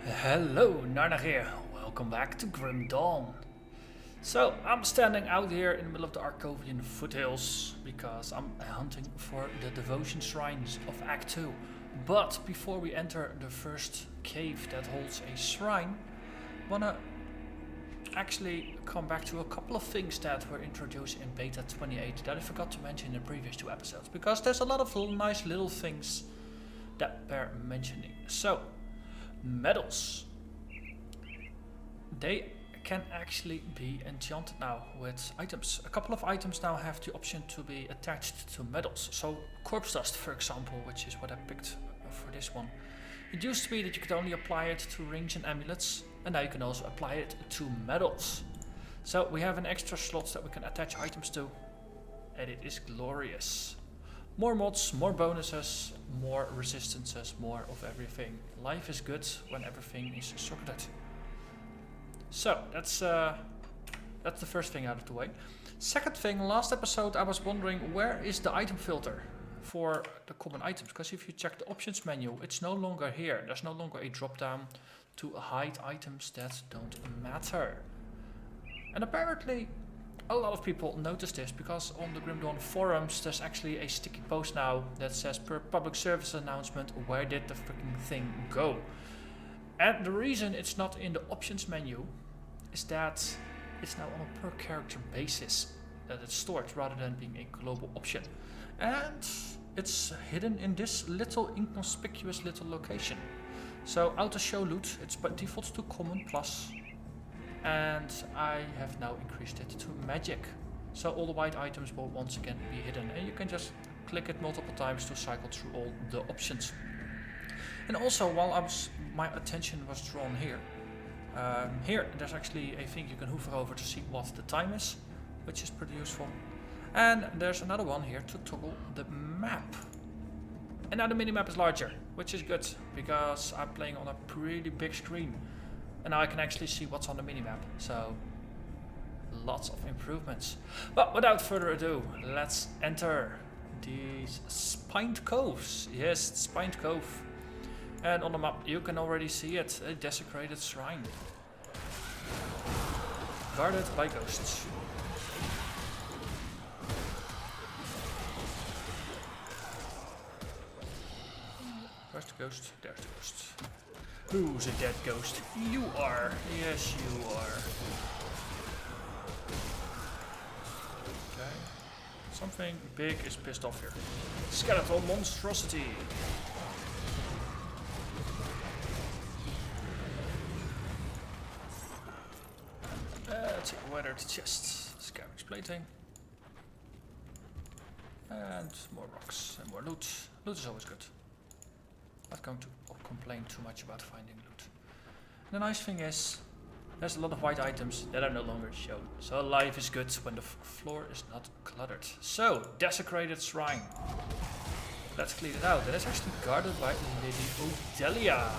Hello, Narnach here. Welcome back to Grim Dawn. So, I'm standing out here in the middle of the Arcovian foothills because I'm hunting for the devotion shrines of Act 2. But before we enter the first cave that holds a shrine, I wanna actually come back to a couple of things that were introduced in Beta 28 that I forgot to mention in the previous two episodes, because there's a lot of nice little things that bear mentioning. So, medals. They can actually be enchanted now with items. A couple of items now have the option to be attached to medals. So corpse dust, for example, which is what I picked for this one. It used to be that you could only apply it to rings and amulets, and now you can also apply it to medals. So we have an extra slot that we can attach items to, and it is glorious. More mods, more bonuses, more resistances, more of everything. Life is good when everything is sorted. So that's the first thing out of the way. Second thing, last episode I was wondering where is the item filter for the common items, because if you check the options menu, it's no longer here. There's no longer a drop down to hide items that don't matter. And apparently a lot of people noticed this, because on the Grim Dawn forums there's actually a sticky post now that says, per public service announcement, where did the freaking thing go? And the reason it's not in the options menu is that it's now on a per character basis that it's stored, rather than being a global option. And it's hidden in this little inconspicuous little location. So auto show loot, it's by default to common plus, and I have now increased it to magic. So all the white items will once again be hidden, and you can just click it multiple times to cycle through all the options. And also, while my attention was drawn here, here there's actually a thing you can hover over to see what the time is, which is pretty useful. And there's another one here to toggle the map. And now the minimap is larger, which is good, because I'm playing on a pretty big screen. And now I can actually see what's on the minimap, so lots of improvements. But without further ado, let's enter these Spined Coves. Yes, Spined Cove. And on the map you can already see it, a desecrated shrine. Guarded by ghosts. Where's the ghost? There's the ghost. Who's a dead ghost? You are. Yes, you are. Okay. Something big is pissed off here. Skeletal monstrosity. Let's see, weathered chest, scavenge plating, and more rocks and more loot. Loot is always good. Not going to complain too much about finding loot. And the nice thing is, there's a lot of white items that are no longer shown. So life is good when the floor is not cluttered. So, desecrated shrine. Let's clean it out. And it's actually guarded by Lady Odelia,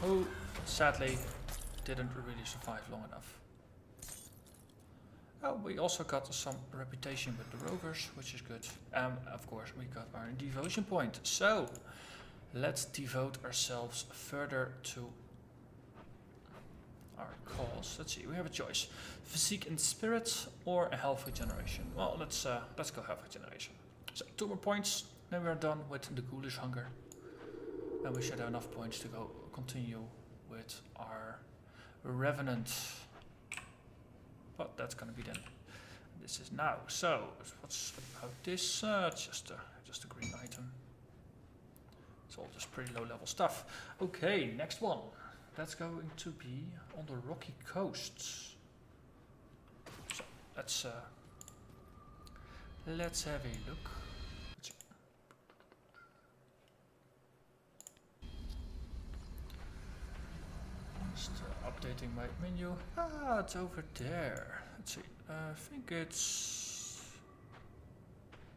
who sadly didn't really survive long enough. Oh, we also got some reputation with the rovers, which is good. Of course, we got our devotion point. So, let's devote ourselves further to our cause. Let's see, we have a choice: physique and spirit, or a health regeneration. Well, let's go health regeneration. So 2 more points, then we're done with the ghoulish hunger, and we should have enough points to go continue with our revenant. But that's gonna be then. This is now. So what's about this? Just a green item. It's all just pretty low level stuff. Okay, next one. That's going to be on the rocky coasts. So let's have a look. Let's see. Just updating my menu. Ah, it's over there. Let's see. I think it's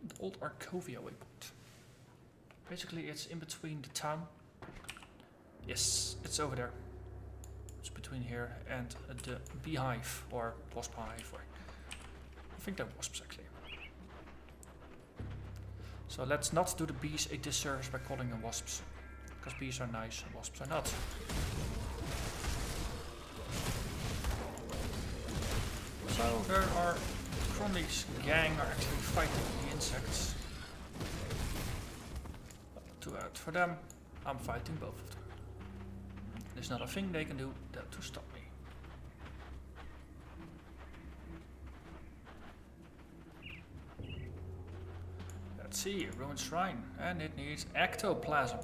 the old Arcovia waypoint. Basically, it's in between the town. Yes, it's over there. It's between here and the beehive, or wasp hive, or I think they're wasps actually. So let's not do the bees a disservice by calling them wasps. Because bees are nice and wasps are not. So there are Cronley's gang are actually fighting the insects. Too out for them. I'm fighting both of them. There's not a thing they can do to stop me. Let's see, a ruined shrine, and it needs ectoplasm.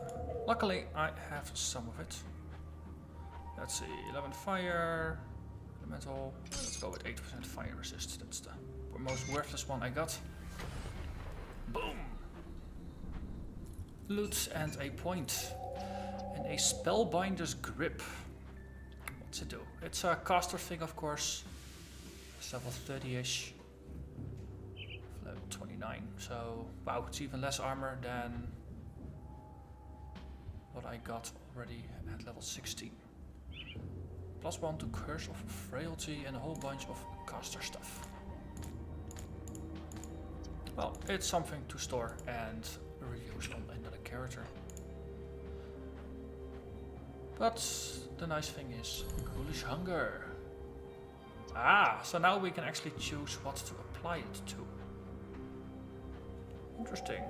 Luckily, I have some of it. Let's see, 11 fire, elemental. Let's go with 8% fire resist. That's the most worthless one I got. Boom! Loot and a point. And a spellbinder's grip. What's it do? It's a caster thing, of course. It's level 30-ish. Level 29. So, wow, it's even less armor than what I got already at level 16. +1 to Curse of Frailty and a whole bunch of caster stuff. Well, it's something to store and reuse on another character. But the nice thing is Ghoulish Hunger. Ah, so now we can actually choose what to apply it to. Interesting.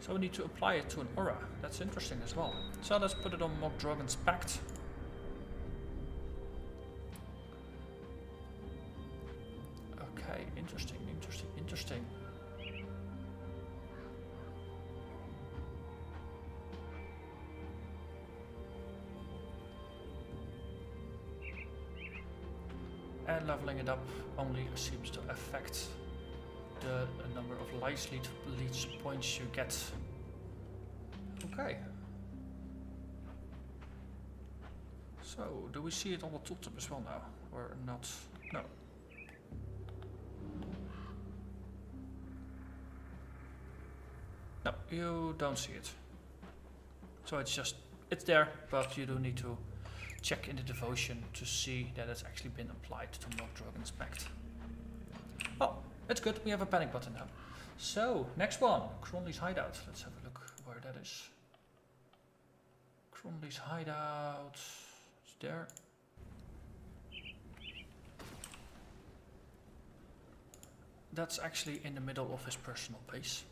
So we need to apply it to an aura. That's interesting as well. So let's put it on Mokdragon's Pact. Okay, interesting. And leveling it up only seems to affect the number of leech points you get. Okay. So, do we see it on the tooltip as well now? Or not? No. No, you don't see it. So it's there, but you do need to check in the devotion to see that it's actually been applied to Mokdragon's Pact. Oh, it's good, we have a panic button now. So, next one, Cronley's Hideout. Let's have a look where that is. Cronley's Hideout, it's there. That's actually in the middle of his personal base.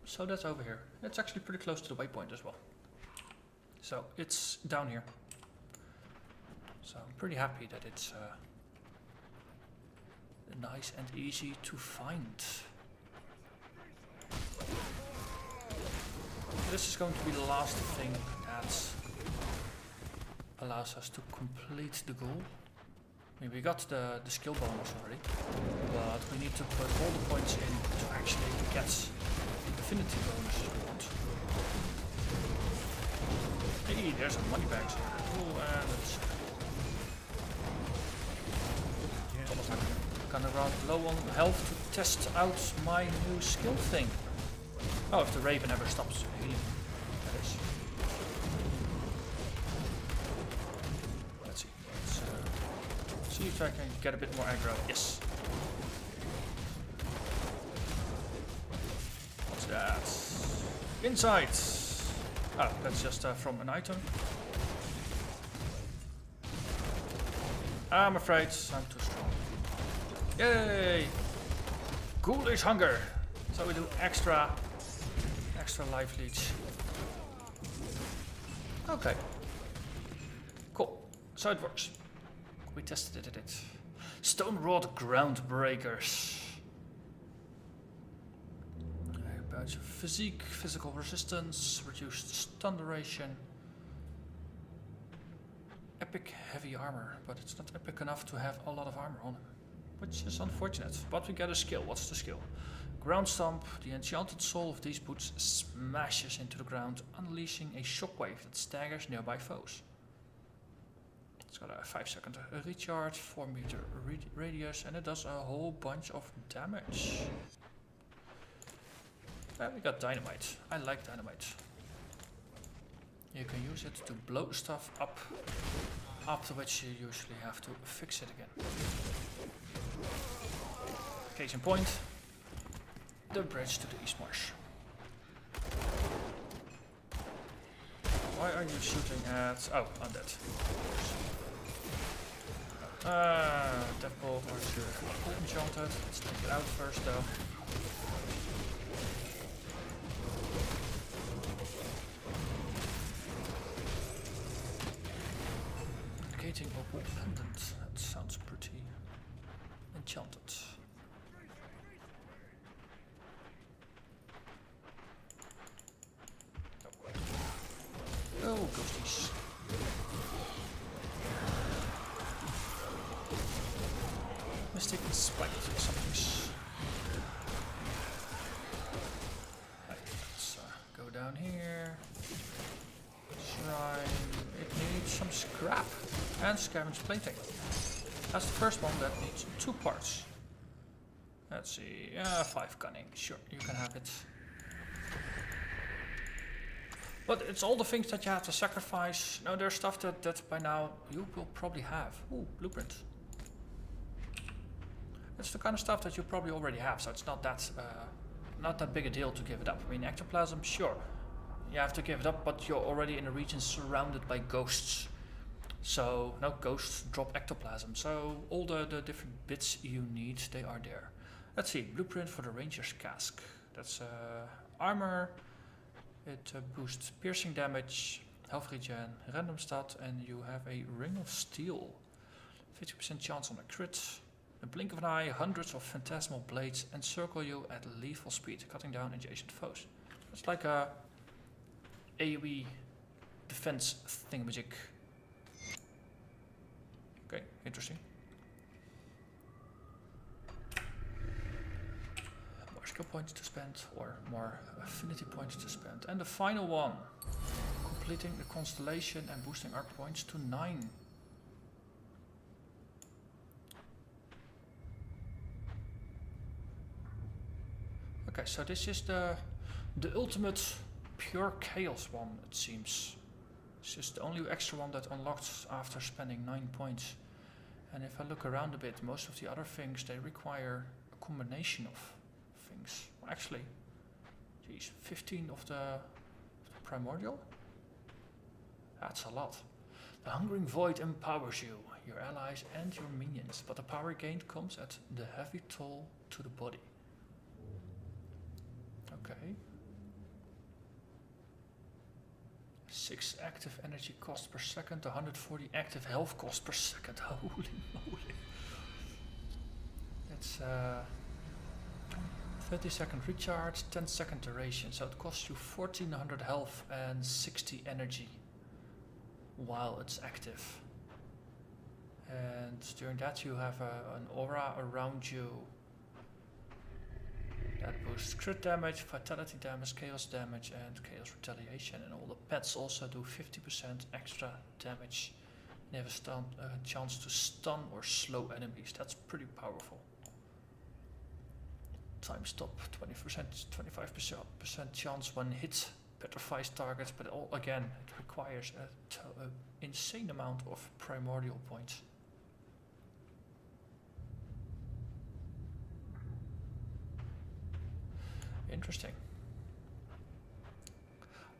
So that's over here. It's actually pretty close to the waypoint as well. So it's down here. So I'm pretty happy that it's nice and easy to find. This is going to be the last thing that allows us to complete the goal. I mean, we got the skill bonus already, but we need to put all the points in to actually get the infinity bonus we want. Hey, there's some money bags here. Cool, and let's almost like I'm gonna run low on health to test out my new skill thing. Oh, if the Raven ever stops healing. That is. Let's see. Let's see if I can get a bit more aggro. Yes. What's that? Insight. Oh, that's just from an item. I'm afraid I'm too strong. Yay! Ghoulish Hunger. So we do extra life leech. Okay. Cool. So it works. We tested it. Stone Rod Groundbreakers. A bunch of physical resistance, reduced stun duration. Epic heavy armor, but it's not epic enough to have a lot of armor on him, which is unfortunate. But we get a skill. What's the skill? Ground Stomp. The enchanted soul of these boots smashes into the ground, unleashing a shockwave that staggers nearby foes. It's got a 5-second recharge, 4-meter radius, and it does a whole bunch of damage. And we got dynamite. I like dynamite. You can use it to blow stuff up, after which you usually have to fix it again. Case in point, the bridge to the East Marsh. Why are you shooting at... Oh, undead. Deadbolt or full enchanted. Let's take it out first though. Gating opal pendant. That sounds pretty enchanted. Oh, ghosties. Mistaken spike or something. Right, let's go down here. Shrine. It needs some scrap and scavenge plating. That's the first one that needs 2 parts. Let's see. 5 cunning. Sure, you can have it. But it's all the things that you have to sacrifice. No, there's stuff that by now you will probably have. Ooh, blueprint. It's the kind of stuff that you probably already have, so it's not that big a deal to give it up. I mean, ectoplasm, sure, you have to give it up, but you're already in a region surrounded by ghosts. So, no, ghosts drop ectoplasm. So, all the different bits you need, they are there. Let's see, blueprint for the ranger's cask. That's armor. It boosts piercing damage, health regen, random stat, and you have a ring of steel. 50% chance on a crit. A blink of an eye, hundreds of phantasmal blades encircle you at lethal speed, cutting down adjacent foes. It's like a AoE defense thingamajig. Okay, interesting. More skill points to spend, or more affinity points to spend. And the final one, completing the constellation and boosting arc points to 9. Okay, so this is the ultimate pure chaos one, it seems. This is the only extra one that unlocked after spending 9 points. And if I look around a bit, most of the other things, they require a combination of things. Well, actually, geez, 15 of the primordial? That's a lot. The Hungering Void empowers you, your allies and your minions, but the power gained comes at the heavy toll to the body. Okay. 6 active energy cost per second, 140 active health cost per second. Holy moly. It's 30-second recharge, 10-second duration, so it costs you 1400 health and 60 energy while it's active. And during that you have an aura around you that boosts crit damage, vitality damage, chaos damage, and chaos retaliation. And all the pets also do 50% extra damage. They have a chance to stun or slow enemies. That's pretty powerful. Time stop, 20%, 25% chance when hit petrifies targets, but again, it requires an insane amount of primordial points. Interesting.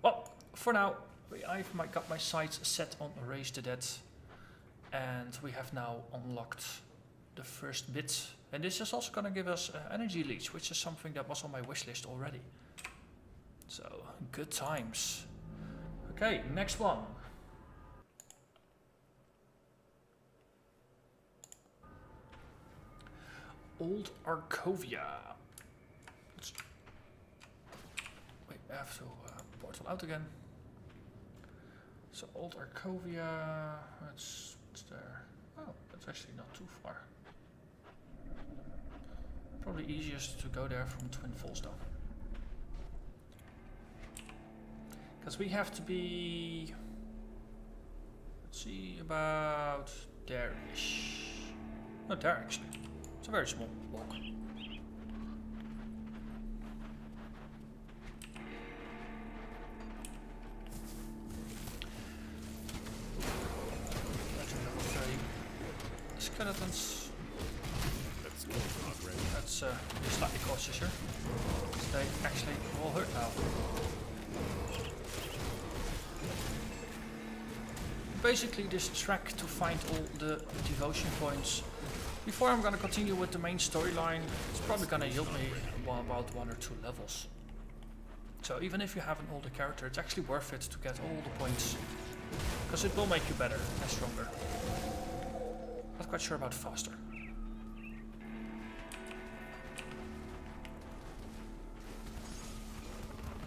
Well, for now, I've got my sights set on Erase the Dead, and we have now unlocked the first bit. And this is also going to give us energy leech, which is something that was on my wish list already. So, good times. Okay, next one. Old Arcovia. Wait, I have to portal out again. So, Old Arcovia. What's there? Oh, that's actually not too far. Probably easiest to go there from Twin Falls though. Because we have to be, let's see, about there-ish. Not there actually. It's a very small walk. Level 3. Skeletons. Let's let's be slightly cautious here. They actually all hurt now. Basically this track to find all the devotion points. Before I'm gonna continue with the main storyline, it's probably gonna yield me about 1 or 2 levels. So even if you have an older character, it's actually worth it to get all the points. Because it will make you better and stronger. Not quite sure about faster.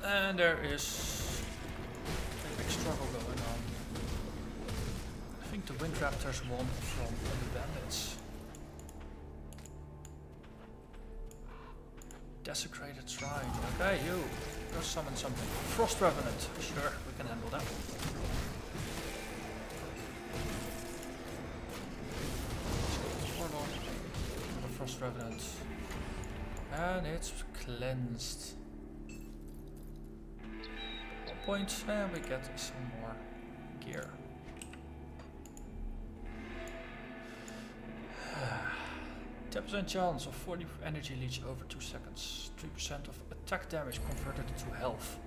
And there is a big struggle going on. I think the Wind Raptors won from the bandits. Desecrated Shrine. Okay, you. Go summon something. Frost Revenant. Sure, we can handle that. Portal. The Frost Revenant. And it's cleansed. 1 point, and we get some more gear. 10% chance of 40 energy leech over 2 seconds. 3% of attack damage converted to health.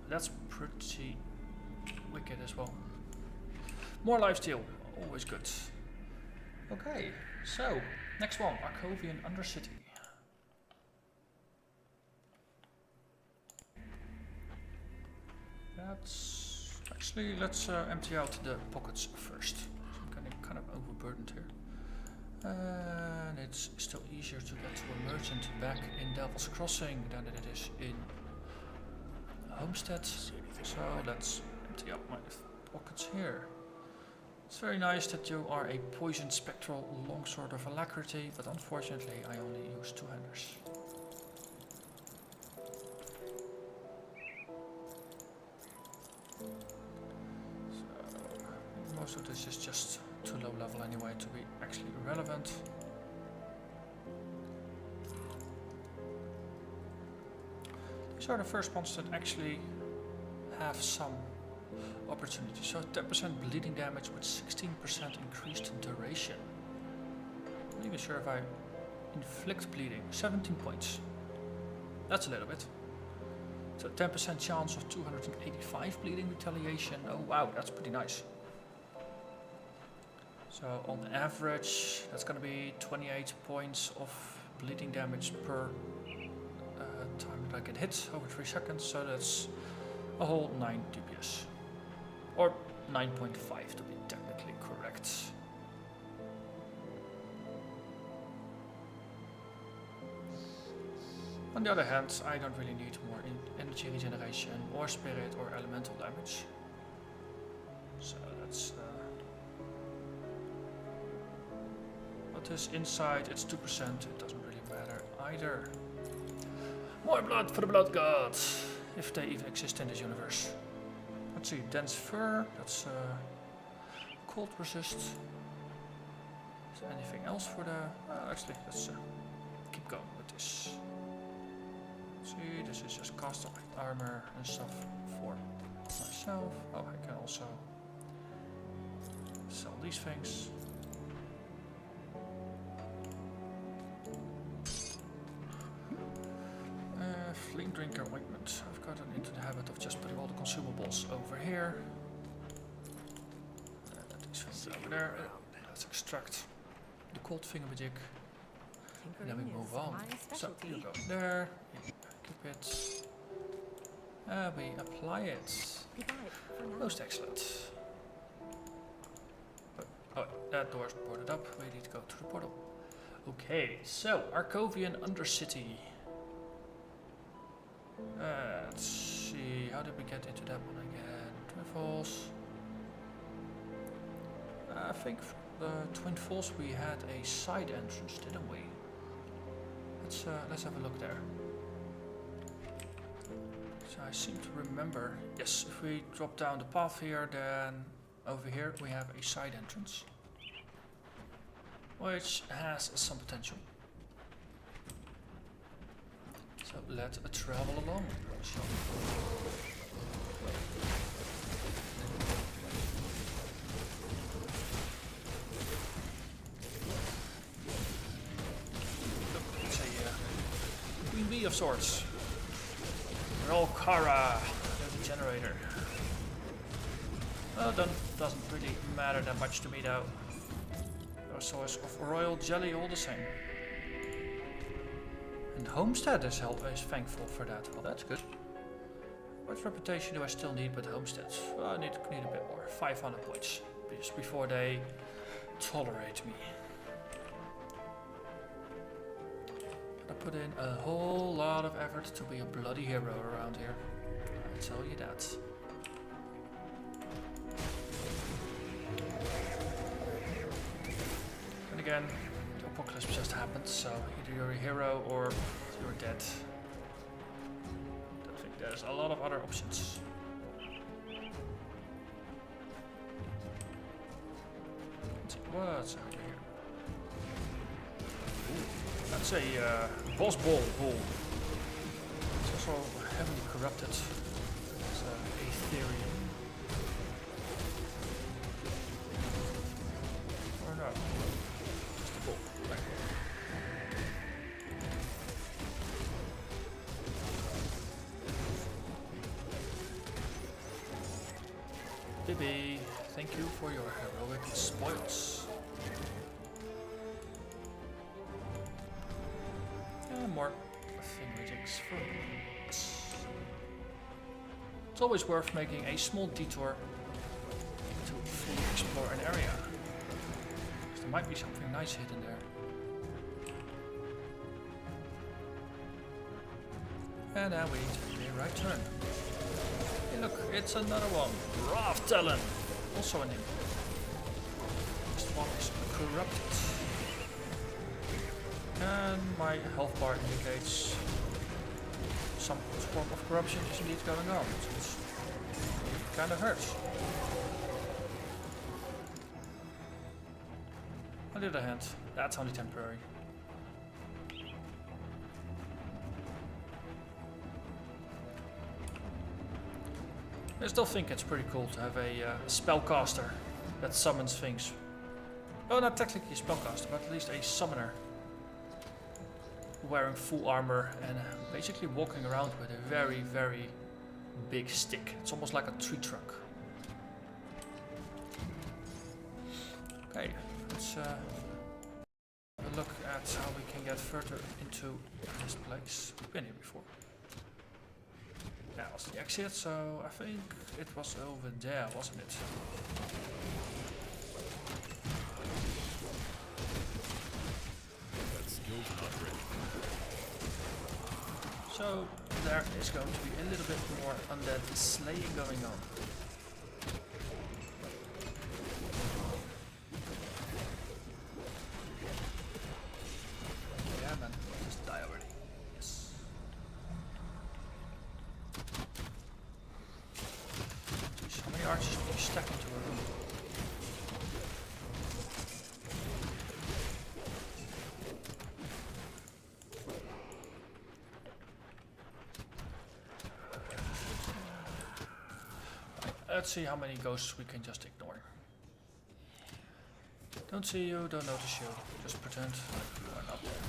That's pretty wicked as well. More lifesteal, always good. Okay, so next one, Arcovian Undercity. That's actually, let's empty out the pockets first. So I'm getting kind of overburdened here. And it's still easier to get to a merchant back in Devil's Crossing than it is in Homestead. So let's empty out my pockets here. It's very nice that you are a poison spectral longsword of alacrity, but unfortunately I only use 2-handers. So most of this is just too low level anyway to be actually relevant. These are the first ones that actually have some opportunity. So 10% bleeding damage with 16% increased duration. I'm not even sure if I inflict bleeding. 17 points. That's a little bit. So 10% chance of 285 bleeding retaliation. Oh wow, that's pretty nice. So on average, that's going to be 28 points of bleeding damage per time that I get hit over 3 seconds. So that's a whole 9 DPS. Or 9.5 to be technically correct. On the other hand, I don't really need more energy regeneration or spirit or elemental damage. So that's... what is inside, it's 2%, it doesn't really matter either. More blood for the blood god, if they even exist in this universe. Let's see, dense fur, that's cold resist. Is there anything else for the... actually, let's keep going with this. Let's see, this is just cast armor and stuff for myself. Oh, I can also sell these things. Flame Drinker Ointment. I've gotten into the habit of just putting all the consumables over here. These things over there. Let's extract the cold thingamajig. And then we move on. So you go there, you keep it, we apply it. Most excellent. Oh, that door's boarded up. We need to go to the portal. Okay, so Arcovian Undercity. Let's see, how did we get into that one again? Twin Falls. I think the Twin Falls we had a side entrance, didn't we? Let's have a look there. So I seem to remember, yes, if we drop down the path here, then over here we have a side entrance, which has some potential. So let's travel along, shall we? It's a enemy of sorts. Roll Kara, the generator. Well, doesn't really matter that much to me though. A source of royal jelly all the same. And Homestead is thankful for that. Well, that's good. What reputation do I still need with Homesteads? Well, I need a bit more. 500 points. Just before they tolerate me. I put in a whole lot of effort to be a bloody hero around here. I tell you that. And again, the apocalypse just happened, so either you're a hero or you're dead. I think there's a lot of other options. Let's see what's over here. That's a boss ball bull. It's also heavily corrupted. It's Ethereum. Or no. Just a bull. Right here. Bibi, thank you for your heroic spoils. More thingamajigs for us. It's always worth making a small detour to fully explore an area. Because there might be something nice hidden there. And now we take a right turn. Hey look, it's another one. Raft Talon. Also a name. This one is corrupted. And my health bar indicates some form of corruption is indeed going on. It kind of hurts. On the other hand, that's only temporary. I still think it's pretty cool to have a spellcaster that summons things. Oh, not technically a spellcaster, but at least a summoner. Wearing full armor and basically walking around with a very, very big stick. It's almost like a tree trunk. Okay, let's have a look at how we can get further into this place. We've been here before. That was the exit, so I think it was over there, wasn't it? So there is going to be a little bit more undead slaying going on. Yeah man, just die already. Yes. Jeez, how many archers can you stack into a room? Let's see how many ghosts we can just ignore. Don't see you, don't notice you. Just pretend like you are not there.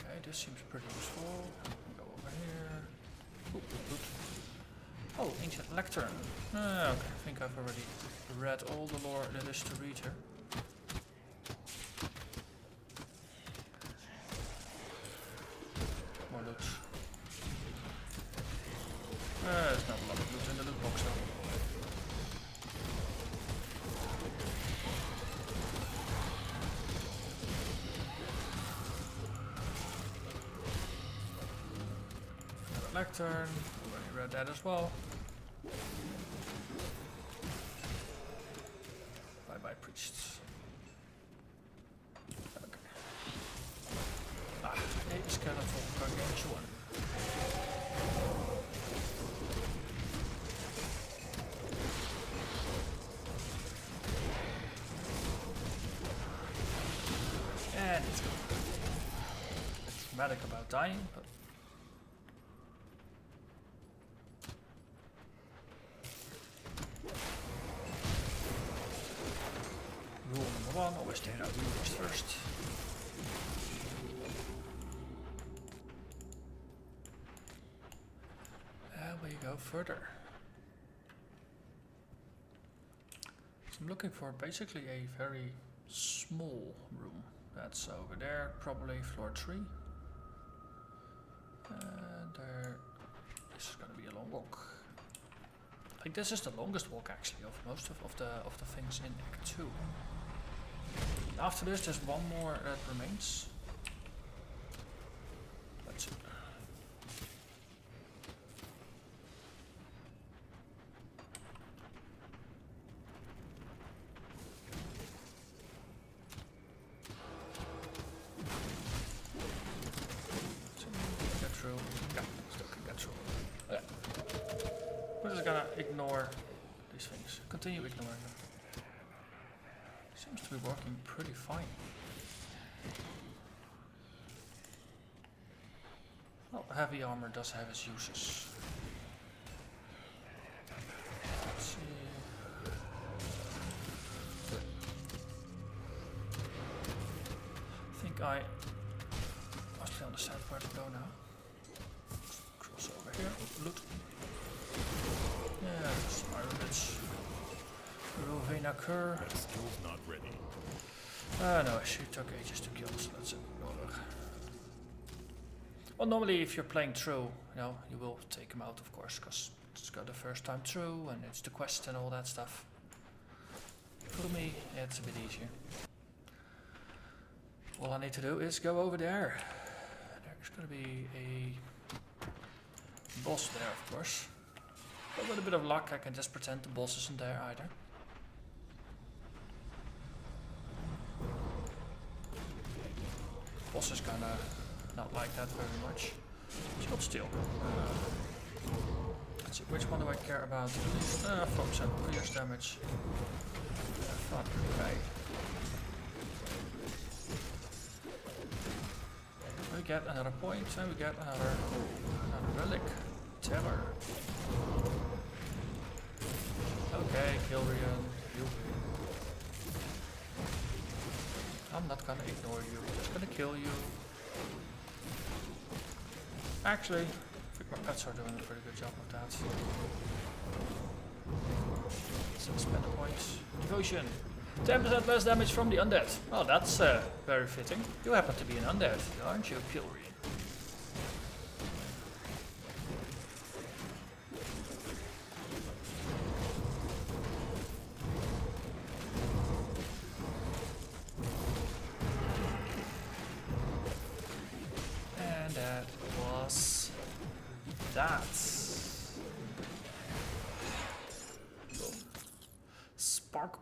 Okay, this seems pretty useful. Go over here. Oop, oop, oop. Oh, ancient lectern. Okay, I think I've already read all the lore there is to read here. More loot. There's not a lot of loot in the loot box though. Another lectern. Already read that as well. Bye priests. Okay. A skeletal gargantuan. And it's good. It's dramatic about dying, but course, they are reused first. And we go further. So I'm looking for basically a very small room. That's over there, probably floor 3. And there, this is going to be a long walk. I think this is the longest walk actually of most of the things in Act 2. After this, there's one more that remains. Let's see. Get through. Yeah, still can get through. Okay. We're just gonna ignore these things. Continue ignoring them. Seems to be working pretty fine. Well, heavy armor does have its uses. Let's see. I think I must understand where to go now. Cross over here. Loot. Yeah, spiral bits. Rovena Cur. Still not ready. No, she took ages to kill, so that's ignore her. Well, normally if you're playing through, you will take him out, of course, because it's got the first time through, and it's the quest and all that stuff. For me, it's a bit easier. All I need to do is go over there. There's going to be a boss there, of course. But with a bit of luck, I can just pretend the boss isn't there either. Boss is kinda not like that very much. Shield Steel. Let's see, which one do I care about? Focus on pierce damage. Fuck, okay. We get another point and we get another relic. Terror. Okay, Kilrian, you. I'm not gonna ignore you, I'm just gonna kill you. Actually, I think my pets are doing a pretty good job of that. So spend a point. Devotion. 10% less damage from the undead. Oh, that's very fitting. You happen to be an undead, aren't you, Kilrian?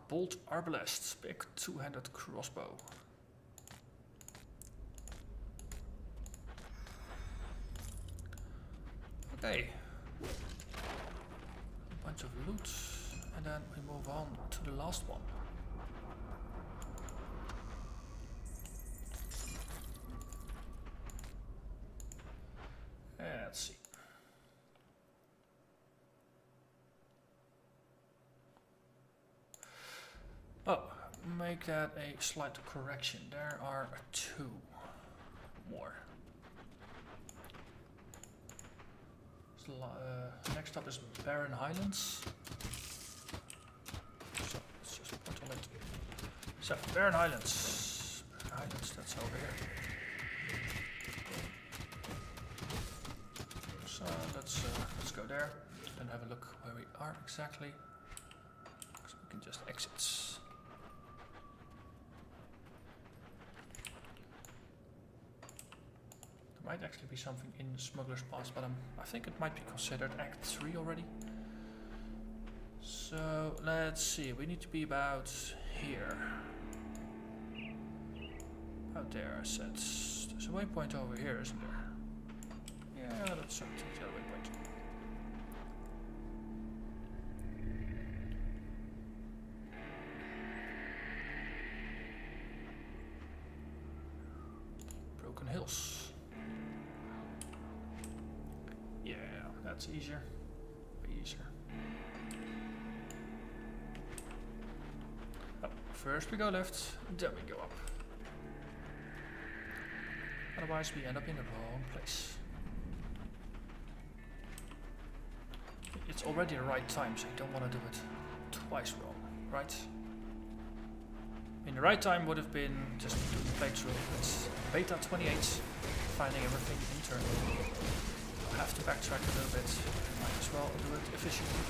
Bolt Arbalest, big two-handed crossbow. Okay. A bunch of loot, and then we move on to the last one. Let's see. Oh, make that a slight correction. There are 2 more. So, next up is Barren Highlands. So let's just put on it. So Barren Highlands. Barren Highlands, that's over here. So let's go there and have a look where we are exactly. So we can just exit. Might actually be something in Smuggler's Pass, but I think it might be considered Act 3 already. So let's see, we need to be about here. About there, I said. There's a waypoint over here, isn't there? Yeah, let's take the other waypoint. Broken Hills. That's easier. Way easier. Oh, First we go left, then we go up. Otherwise we end up in the wrong place. It's already the right time, so you don't want to do it twice wrong, right? I mean, the right time would have been just doing the playthrough. It's beta 28, finding everything internally. I'll have to backtrack a little bit. Might as well do it efficiently.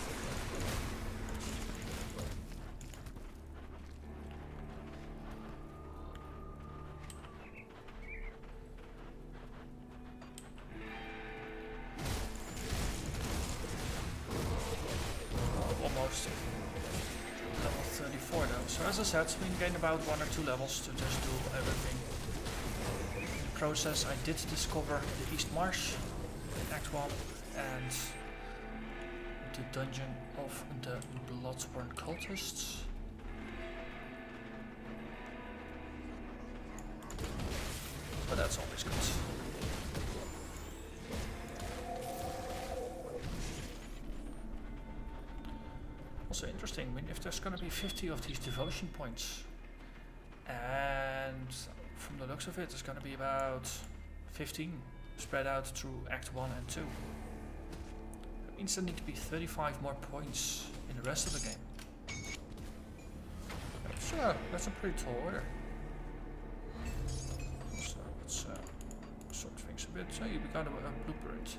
Almost level 34 though. So as I said, we can gain about 1 or 2 levels to just do everything. In the process I did discover the East Marsh in Act 1 and the dungeon of the Bloodborne Cultists. But that's always good. Also interesting, I mean, if there's going to be 50 of these devotion points, and from the looks of it, there's going to be about 15 spread out through Act 1 and 2. That means there need to be 35 more points in the rest of the game. That's a pretty tall order. So let's sort things a bit. So we got a blueprint.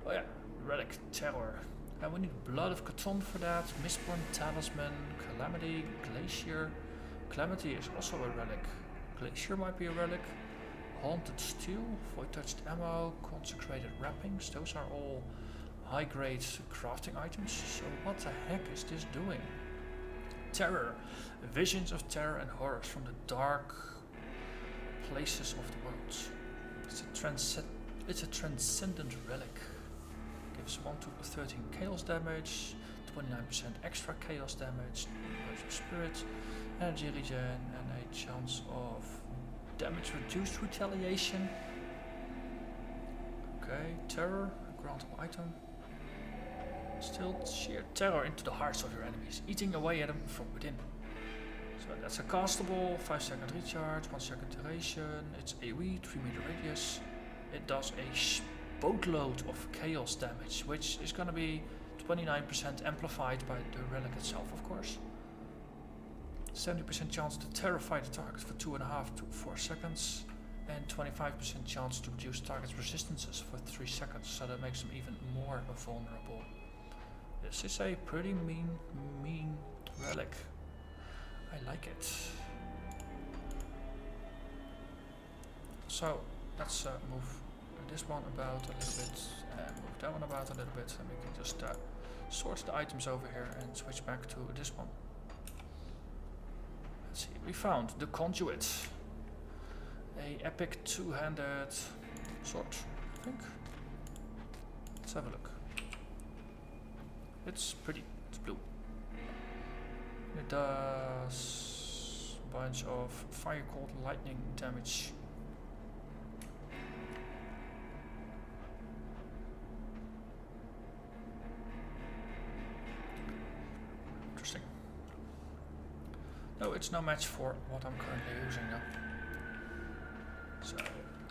Oh yeah, Relic Terror. And we need Blood of Cthulhu for that, Mistborn Talisman, Calamity, Glacier. Calamity is also a relic. Glacier might be a relic. Haunted Steel, Void Touched Ammo, Consecrated Wrappings. Those are all high grade crafting items. So what the heck is this doing? Terror. Visions of terror and horrors from the dark places of the world. It's a transcendent relic. Gives 1 to 13 chaos damage, 29% extra chaos damage, Burst of Spirit, energy regen, and a chance of damage reduced retaliation. Okay, terror, grantable item. Still sheer terror into the hearts of your enemies, eating away at them from within. So that's a castable, 5-second recharge, 1 second duration. It's AoE, 3-meter radius. It does a boatload of chaos damage, which is going to be 29% amplified by the relic itself, of course. 70% chance to terrify the target for 2.5 to 4 seconds, and 25% chance to reduce target's resistances for 3 seconds, so that makes them even more vulnerable. This is a pretty mean relic. I like it. So let's move this one about a little bit, and move that one about a little bit, and we can just sort the items over here and switch back to this one. Let's see, we found the Conduit, a epic two-handed sword, I think. Let's have a look. It's pretty, it's blue. It does a bunch of fire cold lightning damage. Interesting. No, it's no match for what I'm currently using now. So,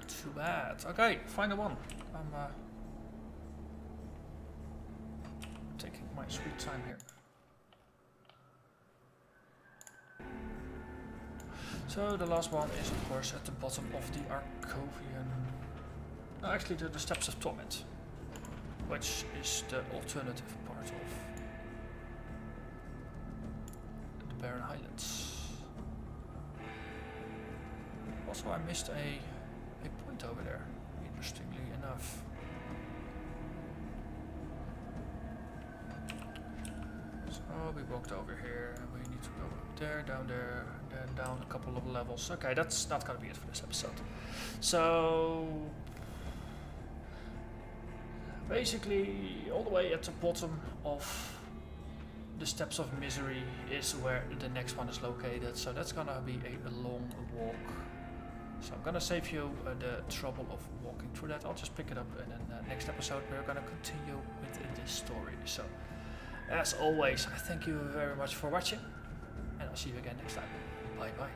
too bad. Okay, final one. I'm taking my sweet time here. So the last one is of course at the bottom of the Arcovian, no, actually the Steps of Torment, which is the alternative part of the Barren Highlands. Also I missed a point over there, interestingly enough. So we walked over here and we need to go up there, down there, then down a couple of levels. Okay, that's not gonna be it for this episode. So basically all the way at the bottom of the Steps of Misery is where the next one is located, so that's gonna be a long walk. So I'm gonna save you the trouble of walking through that. I'll just pick it up and then next episode we're gonna continue with this story. So as always, I thank you very much for watching, and I'll see you again next time. Bye bye.